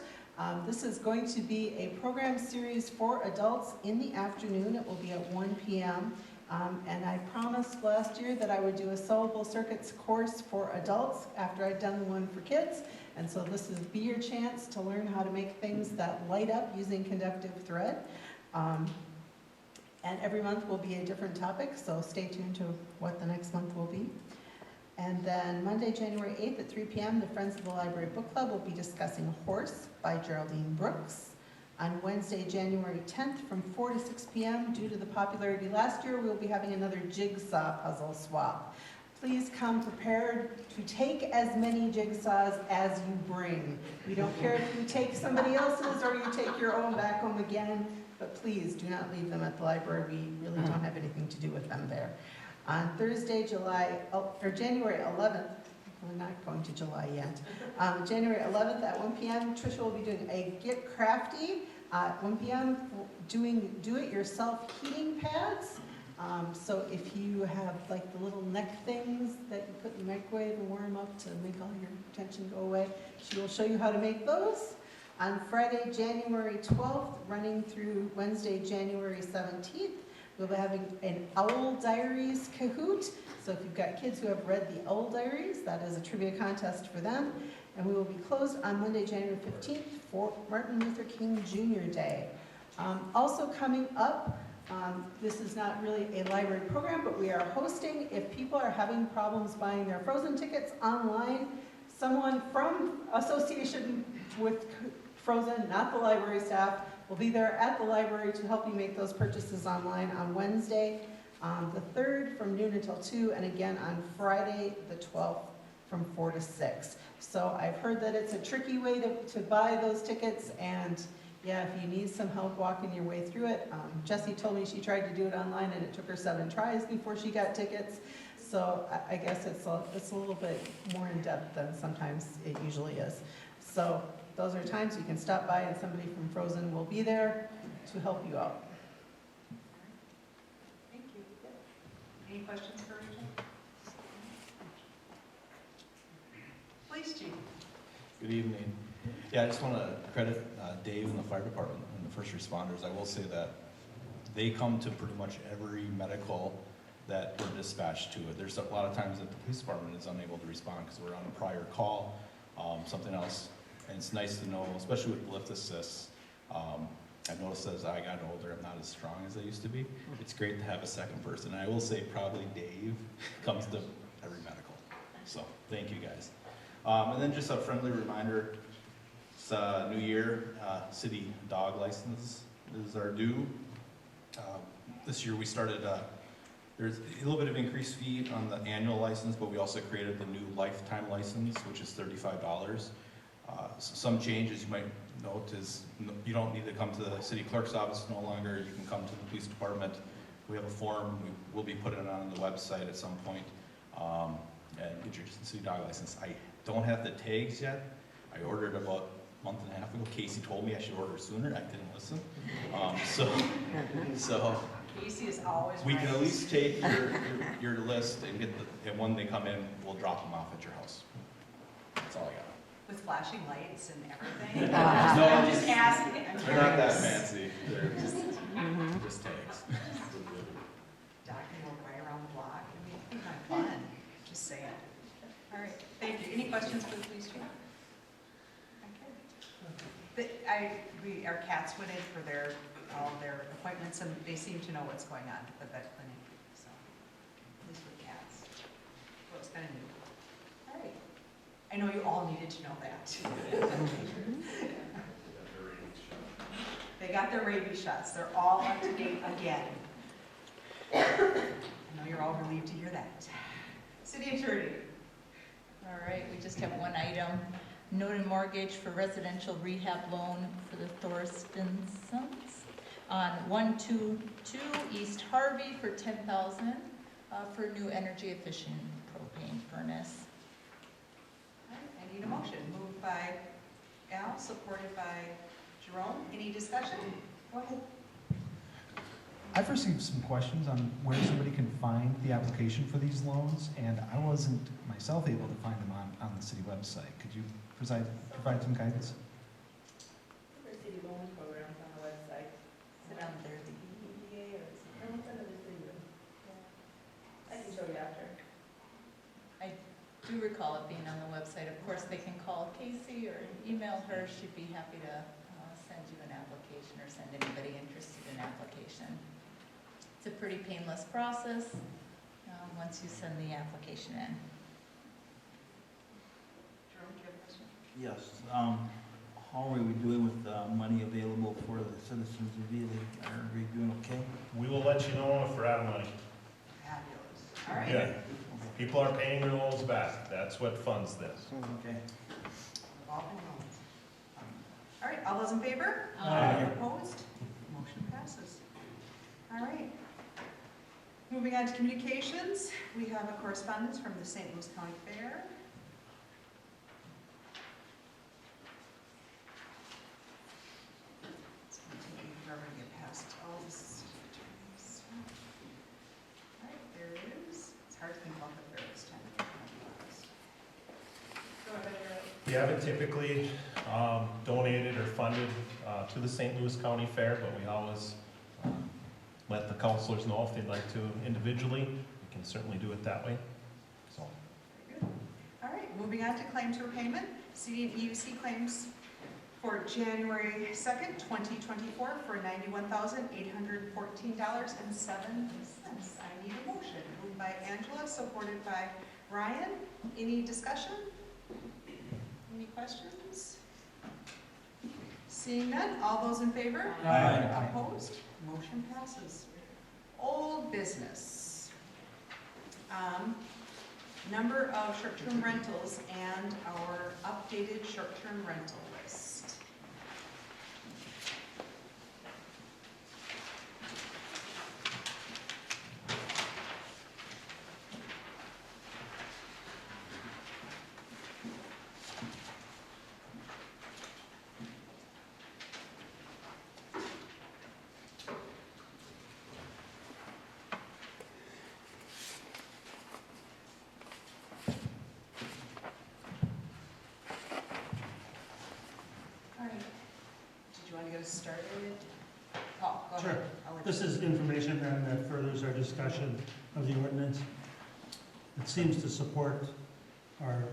This is going to be a program series for adults in the afternoon. It will be at 1 p.m. And I promised last year that I would do a sewable circuits course for adults after I'd done the one for kids. And so this is be your chance to learn how to make things that light up using conductive thread. And every month will be a different topic, so stay tuned to what the next month will be. And then Monday, January 8th at 3 p.m., the Friends of the Library Book Club will be discussing Horse by Geraldine Brooks. On Wednesday, January 10th from 4 to 6 p.m., due to the popularity last year, we'll be having another jigsaw puzzle swap. Please come prepared to take as many jigsaws as you bring. We don't care if you take somebody else's or you take your own back home again, but please do not leave them at the library. We really don't have anything to do with them there. On Thursday, January 11th, we're not going to July yet. January 11th at 1 p.m., Tricia will be doing a Get Crafty at 1 p.m. doing do-it-yourself heating pads. So if you have like the little neck things that you put in the microwave and warm up to make all your tension go away, she will show you how to make those. On Friday, January 12th, running through Wednesday, January 17th, we'll be having an Owl Diaries Kahoot. So if you've got kids who have read the Owl Diaries, that is a trivia contest for them. And we will be closed on Monday, January 15th for Martin Luther King Jr. Day. Also coming up, this is not really a library program, but we are hosting, if people are having problems buying their Frozen tickets online, someone from Association with Frozen, not the library staff, will be there at the library to help you make those purchases online on Wednesday, the 3rd from noon until 2, and again on Friday, the 12th from 4 to 6. So I've heard that it's a tricky way to buy those tickets, and yeah, if you need some help walking your way through it, Jessie told me she tried to do it online and it took her 7 tries before she got tickets. So I guess it's a little bit more in depth than sometimes it usually is. So those are times you can stop by and somebody from Frozen will be there to help you out. Thank you. Any questions for Rachel? Please, Chief. Good evening. Yeah, I just want to credit Dave and the fire department and the first responders. I will say that they come to pretty much every medical that we're dispatched to. There's a lot of times that the police department is unable to respond because we're on a prior call, something else. And it's nice to know, especially with lift assists. I've noticed as I got older, I'm not as strong as I used to be. It's great to have a second person. And I will say probably Dave comes to every medical. So thank you guys. And then just a friendly reminder, it's New Year, city dog license is our due. This year we started, there's a little bit of increased fee on the annual license, but we also created the new lifetime license, which is $35. Some changes you might note is you don't need to come to the city clerk's office no longer. You can come to the police department. We have a form. We will be putting it on the website at some point, and get your city dog license. I don't have the tags yet. I ordered about a month and a half ago. Casey told me I should order sooner. I didn't listen. So Casey is always we can right. at least take your list and get and when they come in, we'll drop them off at your house. That's all I got. With flashing lights and everything. No, I'm just asking. I'm They're not that curious. fancy. They're just tags. Doc can walk right around the block. I mean, it'd be kind of fun. Just saying. All right, thank you. Any questions for the police chief? Okay. Our cats went in for all their appointments, and they seem to know what's going on at the vet clinic, so, at least with cats. So it's kind of new. All right. I know you all needed to know that. They got their rabies shots. They're all up to date again. I know you're all relieved to hear that. City attorney. All right, we just have one item. Noted mortgage for residential rehab loan for the Thorstensons on 122 East Harvey for $10,000 for new energy efficient propane furnace. All right, I need a motion. Moved by Al, supported by Jerome. Any discussion? Go ahead. I've received some questions on where somebody can find the application for these loans, and I wasn't myself able to find them on the city website. Could you provide some guidance? Our city loan programs on the website. Is it on there? The EDA or something, it's under the city room. I can show you after. I do recall it being on the website. Of course, they can call Casey or email her. She'd be happy to send you an application or send anybody interested in an application. It's a pretty painless process once you send the application in. Jerome, do you have a question? Yes, how are we doing with money available for the citizens of Ely? Are we doing okay? We will let you know if we're out of money. Fabulous. All right. Yeah, people are paying their loans back. That's what funds this. Okay. Revolving loans. All right, all those in favor? Aye. Opposed? Motion passes. All right. Moving on to communications, we have a correspondence from the St. Louis County Fair. It's going to take me forever to get past all this. All right, there it is. It's hard to think about the fair this time. Go ahead, Eric. We haven't typically donated or funded to the St. Louis County Fair, but we always let the counselors know if they'd like to individually. We can certainly do it that way. So, Very good. All right, moving on to claims for payment. CD and EUC claims for January 2nd, 2024 for $91,814.07. I need a motion. Moved by Angela, supported by Ryan. Any discussion? Any questions? Seeing none, all those in favor? Aye. Opposed? Motion passes. Old business. Number of short-term rentals and our updated short-term rental list. All right. Did you want to get us started? Oh, go ahead. Sure. I'll let This you- is information then that furthers our discussion of the ordinance. It seems to support our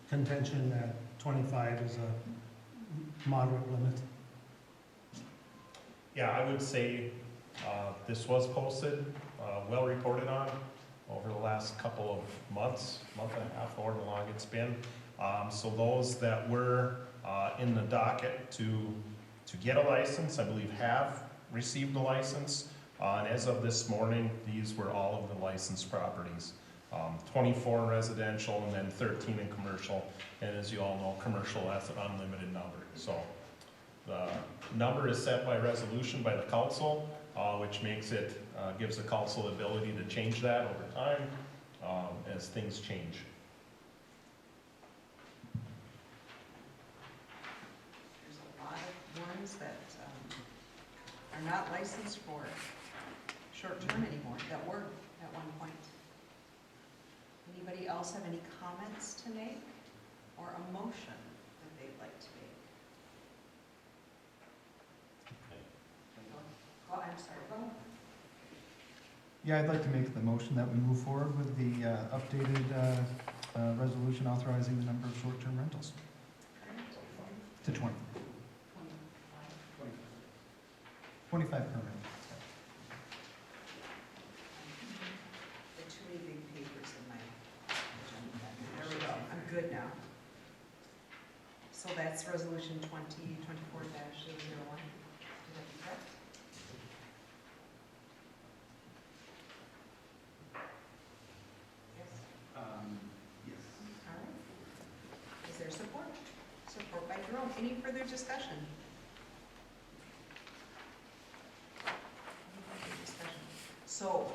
contention that 25 is a moderate limit. yeah, I would say this was posted, well reported on over the last couple of months, month and a half, however long it's been. So those that were in the docket to get a license, I believe have received the license. And as of this morning, these were all of the licensed properties. 24 in residential and then 13 in commercial. And as you all know, commercial has an unlimited number. So the number is set by resolution by the council, which makes it, gives the council the ability to change that over time as things change. There's a lot of ones that are not licensed for short-term anymore, that were at one point. Anybody else have any comments to make or a motion that they'd like to make? Oh, I'm sorry, go ahead. Yeah, I'd like to make the motion that we move forward with the updated resolution authorizing the number of short-term rentals to 20. 25 permanent. The too many big papers in my agenda. There we go, I'm good now. So that's resolution 2024-01. Did that be correct? Yes? Yes. All right. Is there support? Support by Jerome. Any further discussion? Any further discussion? So,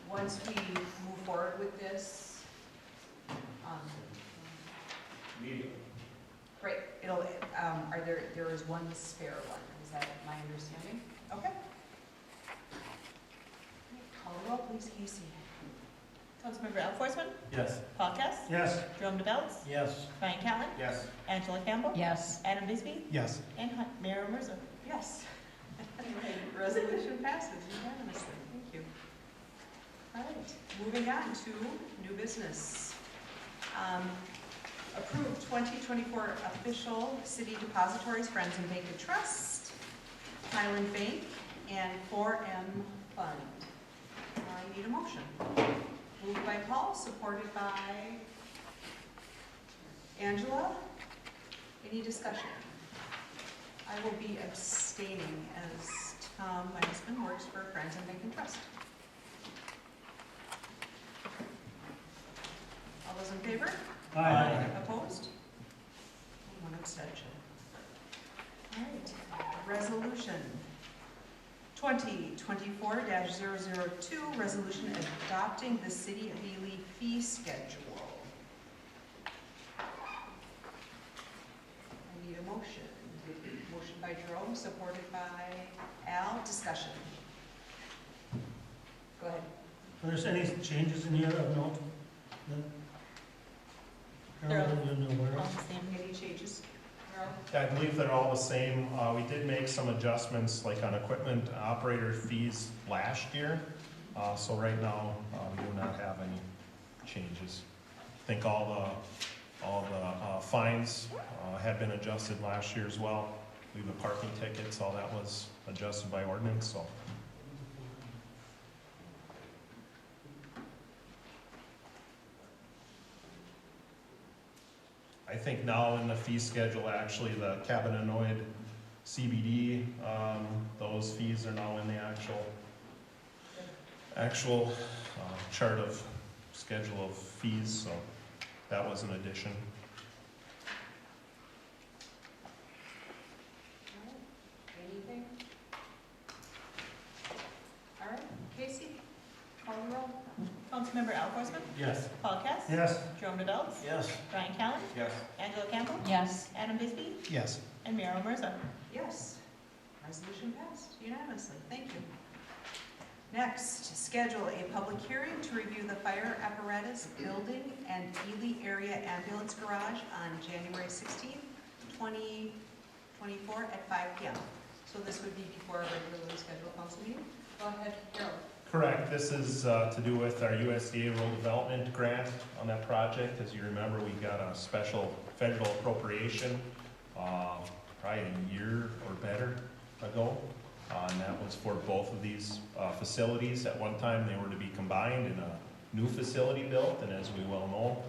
once we move forward with this, great, it'll, there is one spare one, is that my understanding? Okay. Call the roll, please, Casey. Councilmember Al Forsman, Yes. Paul Kess, Yes. Jerome DeBellis, Yes. Brian Callen, Yes. Angela Campbell, Yes. Adam Bisbee, Yes. and Mayor Merza. Yes. Resolution passes unanimously, thank you. All right, moving on to new business. Approved 2024 official city depositories, Friends and Bank and Trust, Highland Bank, and 4M Fund. I need a motion. Moved by Paul, supported by Angela. Any discussion? I will be abstaining as Tom, my husband, works for Friends and Bank and Trust. All those in favor? Aye. Opposed? One abstention. All right, resolution 2024-002, resolution adopting the City of Ely fee schedule. I need a motion. Motion by Jerome, supported by Al. Discussion. Go ahead. Are there any changes in here of note? Carol, that you're aware All of? the same. Any changes? Carol? Yeah, I believe they're all the same. We did make some adjustments, like on equipment operator fees last year. So right now, we do not have any changes. I think all the fines had been adjusted last year as well. I believe the parking tickets, all that was adjusted by ordinance, so. I think now in the fee schedule, actually, the cannabinoid CBD, those fees are now in the actual chart of schedule of fees, so that was an addition. Anything? All right, Casey, call the roll. Councilmember Al Forsman, Yes. Paul Kess, Yes. Jerome DeBellis, Yes. Brian Callen, Yes. Angela Campbell, Yes. Adam Bisbee, Yes. and Mayor Merza. Yes. Resolution passed unanimously. Thank you. Next, schedule a public hearing to review the fire apparatus building and Ely area ambulance garage on January 16th, 2024 at 5 p.m. So this would be before our regularly scheduled council meeting. Go ahead, Harold. Correct, this is to do with our USDA Rural Development Grant on that project. As you remember, we got a special federal appropriation probably a year or better ago. And that was for both of these facilities. At one time, they were to be combined in a new facility built, and as we well know,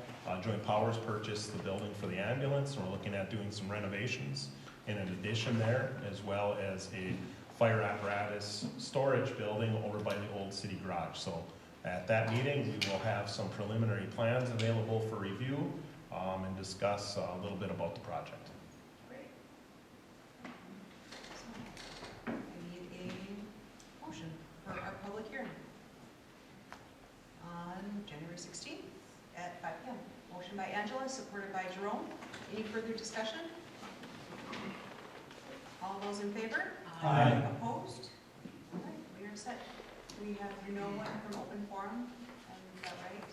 Joint Powers purchased the building for the ambulance, and we're looking at doing some renovations in an addition there, as well as a fire apparatus storage building over by the old city garage. So at that meeting, we will have some preliminary plans available for review and discuss a little bit about the project. Great. So, I need a motion for our public hearing on January 16th at 5 p.m. Motion by Angela, supported by Jerome. Any further discussion? All those in favor? Aye. Opposed? All right, we are set. We have no one from open forum, is that right?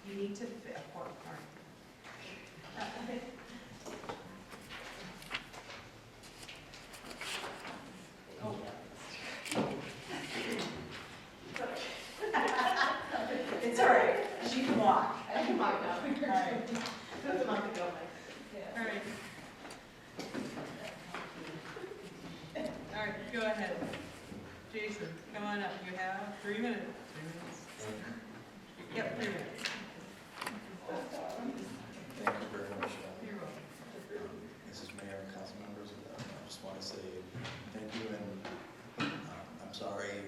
You need to fit a quorum, all right. Oh. It's all right, she can walk. I can mark now. All right. That's a month ago, All right. All right, go ahead. Jason, come on up. You have 3 minutes. 3 minutes. Yep, 3 minutes. Thank you very much. You're welcome. This is Mayor and council members. I just want to say thank you, and I'm sorry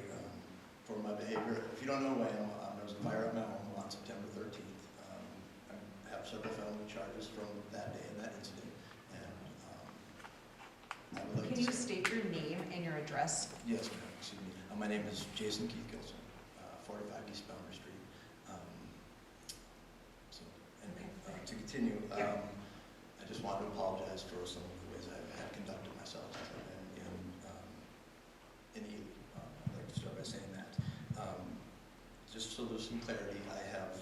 for my behavior. If you don't know who I am, there was a fire at my home on September 13th. I have several felony charges from that day and that incident. And I would like Can to you say, state your name and your address? yes, ma'am. Excuse me. My name is Jason Keith Gilson, 45 East Boundary Street. To continue, Yeah. I just wanted to apologize for some of the ways I had conducted myself in Ely. I'd like to start by saying that. Just so there's some clarity, I have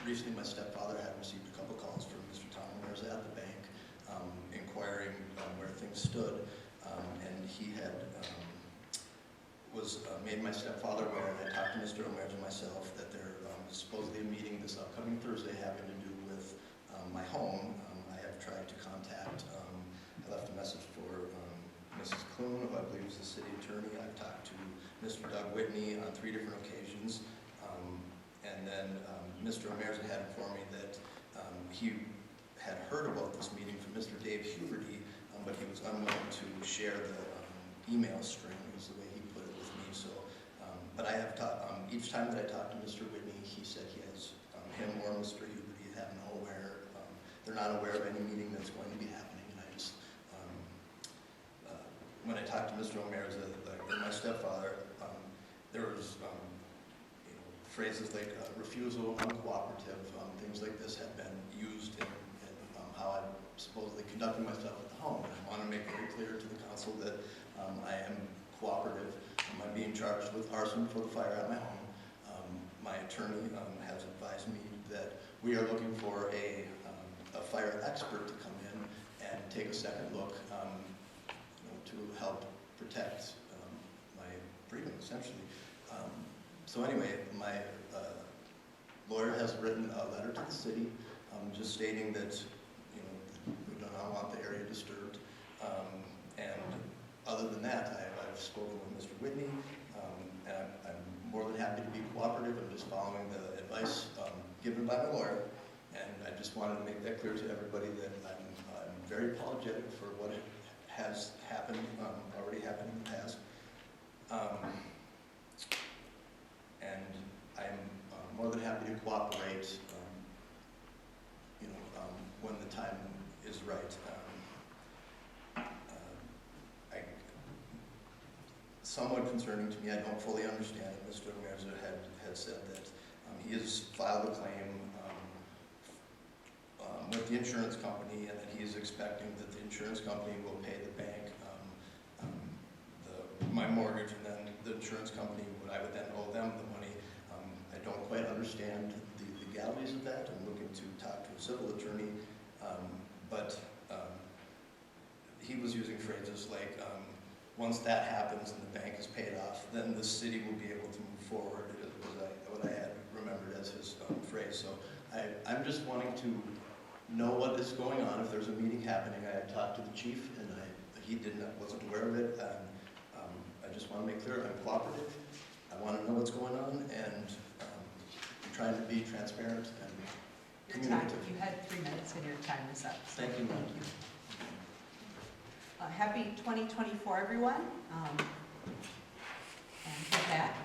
recently my stepfather had received a couple calls from Mr. Tom Mirza at the bank inquiring where things stood, and he had made my stepfather aware, and I talked to Mr. Omerz and myself, that there was supposedly a meeting this upcoming Thursday having to do with my home. I have tried to contact, I left a message for Mrs. Kloon, who I believe is the city attorney. I've talked to Mr. Doug Whitney on 3 different occasions. And then Mr. Omerz had informed me that he had heard about this meeting from Mr. Dave Huberty, but he was unwilling to share the email string, is the way he put it with me. So, but I have taught, each time that I talked to Mr. Whitney, he said he has, him or Mr. Huberty have no aware, they're not aware of any meeting that's going to be happening. And I just, when I talked to Mr. Omerz, or my stepfather, there was, phrases like refusal, uncooperative, things like this have been used in how I'm supposedly conducting myself at the home. And I want to make very clear to the council that I am cooperative. I'm being charged with arson for the fire at my home. My attorney has advised me that we are looking for a fire expert to come in and take a second look to help protect my freedom, essentially. So anyway, my lawyer has written a letter to the city just stating that we do not want the area disturbed. And other than that, I've spoken with Mr. Whitney, and I'm more than happy to be cooperative. I'm just following the advice given by my lawyer, and I just wanted to make that clear to everybody that I'm very apologetic for what has happened, already happened in the past. And I'm more than happy to cooperate, when the time is right. Somewhat concerning to me, I don't fully understand it. Mr. Omerz had said that he has filed a claim with the insurance company, and that he is expecting that the insurance company will pay the bank my mortgage, and then the insurance company, I would then owe them the money. I don't quite understand the legalities of that. I'm looking to talk to a civil attorney, but he was using phrases like, once that happens and the bank is paid off, then the city will be able to move forward, was what I had remembered as his phrase. So I'm just wanting to know what is going on, if there's a meeting happening. I had talked to the chief, and he wasn't aware of it. I just want to make clear I'm cooperative. I want to know what's going on, and I'm trying to be transparent and Your time, communicative. you had 3 minutes and your time is up. So Thank you. Thank you. happy 2024, everyone. And with that,